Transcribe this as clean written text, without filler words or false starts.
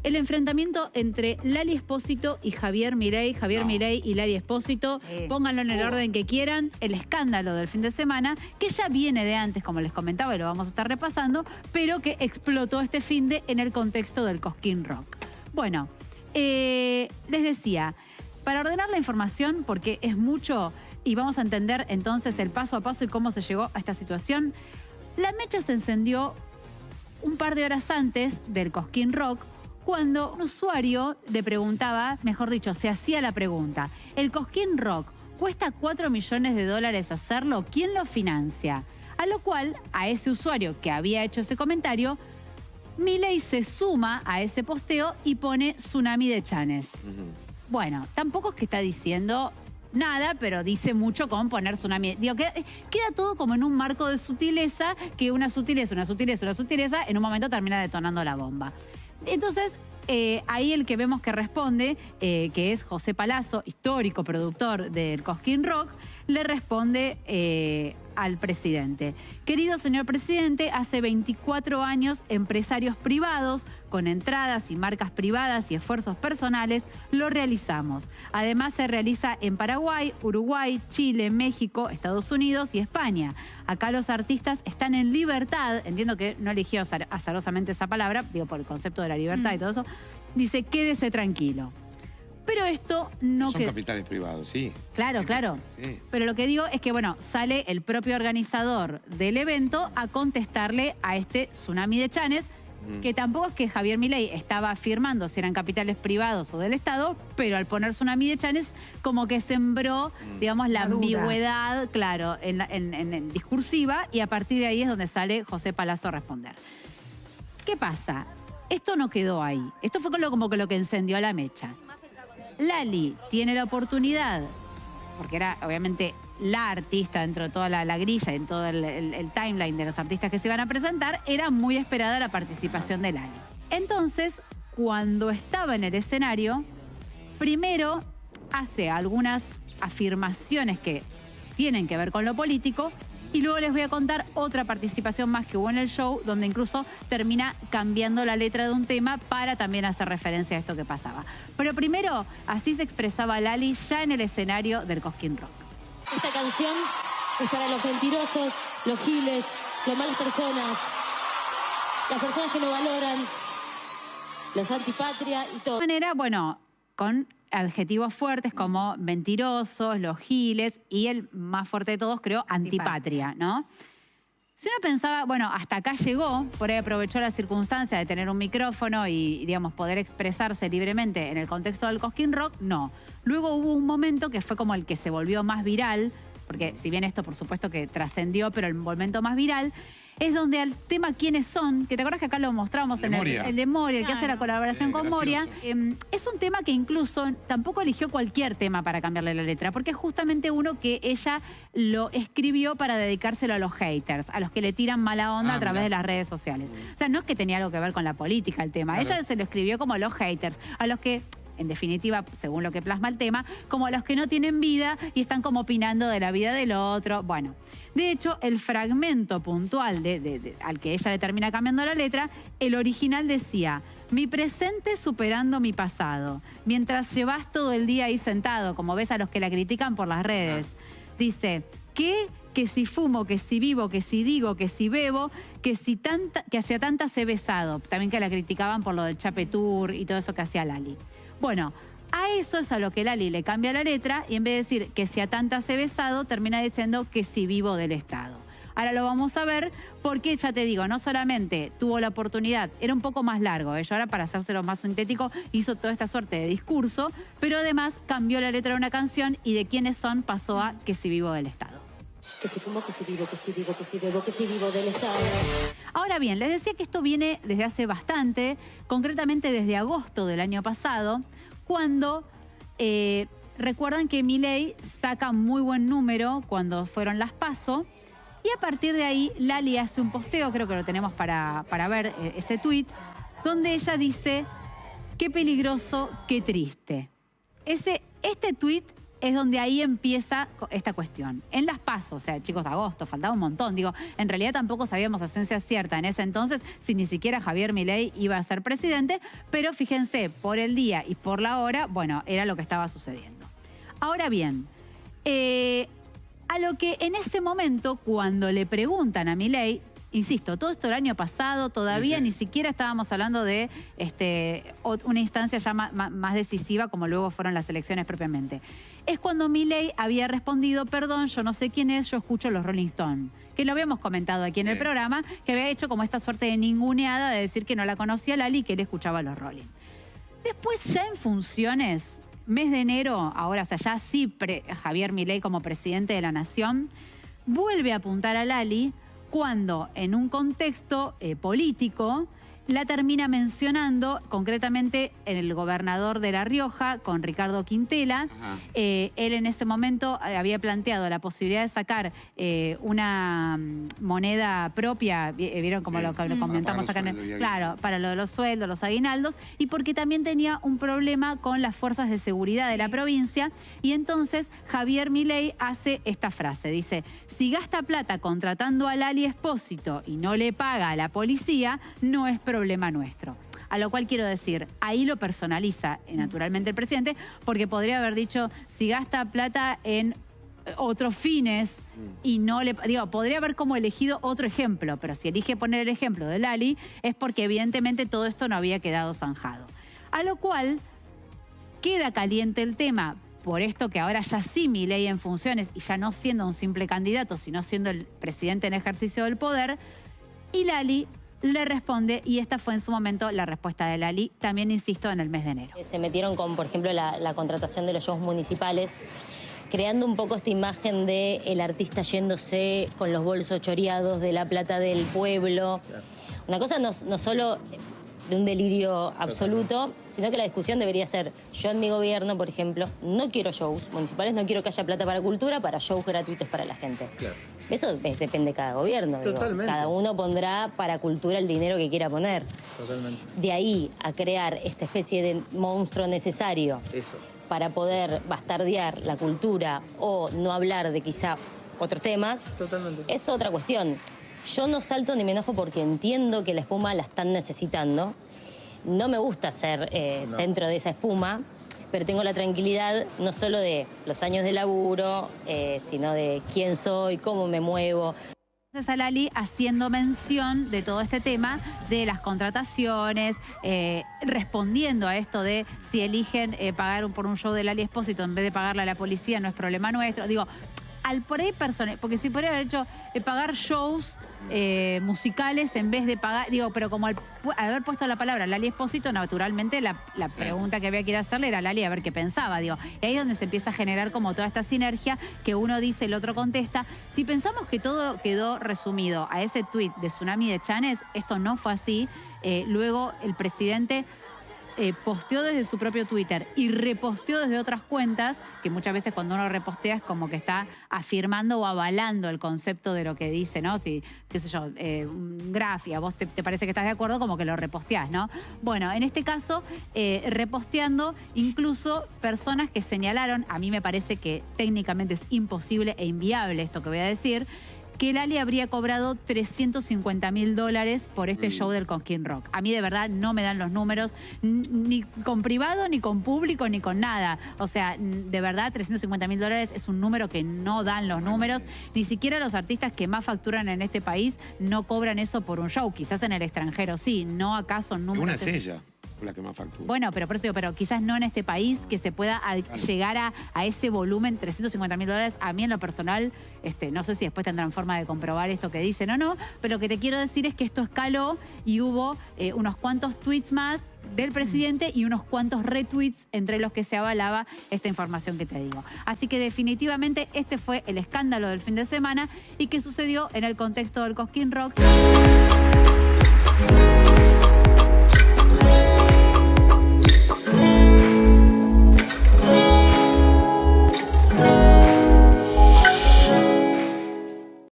el enfrentamiento entre Lali Espósito y Javier Milei. Javier Milei y Lali Espósito, pónganlo en el orden que quieran. El escándalo del fin de semana, que ya viene de antes, como les comentaba, y lo vamos a estar repasando, pero que explotó este finde en el contexto del Cosquín Rock. Bueno, les decía, para ordenar la información, porque es mucho, y vamos a entender entonces el paso a paso y cómo se llegó a esta situación, la mecha se encendió un par de horas antes del Cosquín Rock, cuando un usuario le preguntaba, mejor dicho, se hacía la pregunta: ¿el Cosquín Rock cuesta $4 millones hacerlo? ¿Quién lo financia? A lo cual, a ese usuario que había hecho ese comentario, Milei se suma a ese posteo y pone Tsunami de Chanes. Bueno, tampoco es que está diciendo nada, pero dice mucho con poner Tsunami. Digo, queda todo como en un marco de sutileza, que una sutileza, en un momento termina detonando la bomba. Entonces, ahí el que vemos que responde, que es José Palazzo, histórico productor del Cosquín Rock, le responde al presidente: querido señor presidente, hace 24 años empresarios privados, con entradas y marcas privadas y esfuerzos personales, lo realizamos. Además se realiza en Paraguay, Uruguay, Chile, México, Estados Unidos y España. Acá los artistas están en libertad, entiendo que no eligió azarosamente esa palabra, digo por el concepto de la libertad y todo eso, dice quédese tranquilo. Pero esto no... Son capitales privados, sí. Claro, claro. Sí. Pero lo que digo es que, bueno, sale el propio organizador del evento a contestarle a este Tsunami de Chanes, que tampoco es que Javier Milei estaba afirmando si eran capitales privados o del Estado, pero al poner Tsunami de Chanes como que sembró, digamos, la ambigüedad, claro, en discursiva, y a partir de ahí es donde sale José Palazzo a responder. ¿Qué pasa? Esto no quedó ahí. Esto fue como que lo que encendió la mecha. Lali tiene la oportunidad, porque era obviamente la artista dentro de toda la grilla, en todo el timeline de los artistas que se iban a presentar, era muy esperada la participación de Lali. Entonces, cuando estaba en el escenario, primero hace algunas afirmaciones que tienen que ver con lo político, y luego les voy a contar otra participación más que hubo en el show, donde incluso termina cambiando la letra de un tema para también hacer referencia a esto que pasaba. Pero primero, así se expresaba Lali ya en el escenario del Cosquín Rock. Esta canción es para los mentirosos, los giles, las malas personas, las personas que no valoran, los antipatria y todo. De manera, bueno, con adjetivos fuertes como mentirosos, los giles y el más fuerte de todos, creo, antipatria, ¿no? Si uno pensaba, bueno, hasta acá llegó, por ahí aprovechó la circunstancia de tener un micrófono y, digamos, poder expresarse libremente en el contexto del Cosquín Rock, no. Luego hubo un momento que fue como el que se volvió más viral, porque si bien esto por supuesto que trascendió, pero el momento más viral es donde al tema ¿Quiénes son?, que te acuerdas que acá lo mostramos en el de Moria, el que hace la colaboración con Moria, es un tema que incluso tampoco eligió cualquier tema para cambiarle la letra, porque es justamente uno que ella lo escribió para dedicárselo a los haters, a los que le tiran mala onda a través de las redes sociales. O sea, no es que tenía algo que ver con la política el tema, ella se lo escribió como a los haters, a los que... en definitiva, según lo que plasma el tema, como a los que no tienen vida y están como opinando de la vida del otro. Bueno, de hecho, el fragmento puntual al que ella le termina cambiando la letra, el original decía: mi presente superando mi pasado, mientras llevas todo el día ahí sentado, como ves a los que la critican por las redes. Dice, ¿qué? Que si fumo, que si vivo, que si digo, que si bebo, que hacia tantas he besado. También que la criticaban por lo del Chape Tour y todo eso que hacía Lali. Bueno, a eso es a lo que Lali le cambia la letra y en vez de decir que si a tantas he besado, termina diciendo que si vivo del Estado. Ahora lo vamos a ver porque, ya te digo, no solamente tuvo la oportunidad, era un poco más largo, ella ahora para hacérselo más sintético hizo toda esta suerte de discurso, pero además cambió la letra de una canción y de quiénes son pasó a que si vivo del Estado. Que si fumo, que si vivo, que si digo, que si bebo, que si vivo del Estado. Ahora bien, les decía que esto viene desde hace bastante, concretamente desde agosto del año pasado, cuando recuerdan que Milei saca muy buen número cuando fueron las PASO, y a partir de ahí Lali hace un posteo, creo que lo tenemos para ver ese tuit, donde ella dice: qué peligroso, qué triste. Este tuit es donde ahí empieza esta cuestión. En las PASO, o sea, chicos, agosto, faltaba un montón. Digo, en realidad tampoco sabíamos a ciencia cierta en ese entonces si ni siquiera Javier Milei iba a ser presidente, pero fíjense, por el día y por la hora, bueno, era lo que estaba sucediendo. Ahora bien, a lo que en ese momento, cuando le preguntan a Milei, insisto, todo esto el año pasado, todavía ni siquiera estábamos hablando de una instancia ya más decisiva como luego fueron las elecciones propiamente. Es cuando Milei había respondido, perdón, yo no sé quién es, yo escucho los Rolling Stones. Que lo habíamos comentado aquí en el programa, que había hecho como esta suerte de ninguneada de decir que no la conocía Lali y que él escuchaba los Rolling. Después ya en funciones, mes de enero, ahora, o sea, ya sí Javier Milei como presidente de la Nación, vuelve a apuntar a Lali cuando en un contexto político la termina mencionando, concretamente el gobernador de La Rioja, con Ricardo Quintela. Él en ese momento había planteado la posibilidad de sacar una moneda propia, vieron como lo comentamos acá, claro, para lo de los sueldos, los aguinaldos, y porque también tenía un problema con las fuerzas de seguridad de la provincia, y entonces Javier Milei hace esta frase, dice, si gasta plata contratando a Lali Espósito y no le paga a la policía, no es problema nuestro. A lo cual quiero decir, ahí lo personaliza naturalmente el presidente, porque podría haber dicho, si gasta plata en otros fines y no le... Digo, podría haber como elegido otro ejemplo, pero si elige poner el ejemplo de Lali, es porque evidentemente todo esto no había quedado zanjado. A lo cual queda caliente el tema, por esto que ahora ya sí Milei en funciones y ya no siendo un simple candidato, sino siendo el presidente en ejercicio del poder, y Lali le responde, y esta fue en su momento la respuesta de Lali, también insisto, en el mes de enero. Se metieron con, por ejemplo, la contratación de los shows municipales, creando un poco esta imagen de el artista yéndose con los bolsos choreados de la plata del pueblo. Una cosa no solo de un delirio absoluto, sino que la discusión debería ser, yo en mi gobierno, por ejemplo, no quiero shows municipales, no quiero que haya plata para cultura, para shows gratuitos para la gente. Claro. Eso depende de cada gobierno. Totalmente. Cada uno pondrá para cultura el dinero que quiera poner. Totalmente. De ahí a crear esta especie de monstruo necesario para poder bastardear la cultura o no hablar de quizá otros temas, es otra cuestión. Yo no salto ni me enojo porque entiendo que la espuma la están necesitando. No me gusta ser centro de esa espuma, pero tengo la tranquilidad no solo de los años de laburo, sino de quién soy, cómo me muevo. A Lali haciendo mención de todo este tema de las contrataciones, respondiendo a esto de si eligen pagar por un show de Lali Espósito en vez de pagarle a la policía no es problema nuestro. Digo, por ahí porque si podría haber hecho pagar shows musicales en vez de pagar, digo, pero como al haber puesto la palabra Lali Espósito, naturalmente la pregunta que había que ir a hacerle era a Lali a ver qué pensaba, digo. Y ahí es donde se empieza a generar como toda esta sinergia que uno dice, el otro contesta. Si pensamos que todo quedó resumido a ese tuit de Tsunami de Chanes, esto no fue así. Luego el presidente posteó desde su propio Twitter y reposteó desde otras cuentas, que muchas veces cuando uno repostea es como que está afirmando o avalando el concepto de lo que dice, ¿no? Si, qué sé yo, Grafia, vos te parece que estás de acuerdo, como que lo reposteás, ¿no? Bueno, en este caso, reposteando incluso personas que señalaron, a mí me parece que técnicamente es imposible e inviable esto que voy a decir, que Lali habría cobrado $350.000 por este show del Cosquín Rock. A mí de verdad no me dan los números, ni con privado, ni con público, ni con nada. O sea, de verdad, $350.000 es un número que no dan los números. Ni siquiera los artistas que más facturan en este país no cobran eso por un show. Quizás en el extranjero sí, no acá son números... Una es ella la que más factura. Bueno, pero por eso digo, pero quizás no en este país que se pueda llegar a ese volumen, $350.000. A mí en lo personal, no sé si después tendrán forma de comprobar esto que dicen o no, pero lo que te quiero decir es que esto escaló y hubo unos cuantos tweets más del presidente y unos cuantos retweets entre los que se avalaba esta información que te digo. Así que definitivamente este fue el escándalo del fin de semana y que sucedió en el contexto del Cosquín Rock.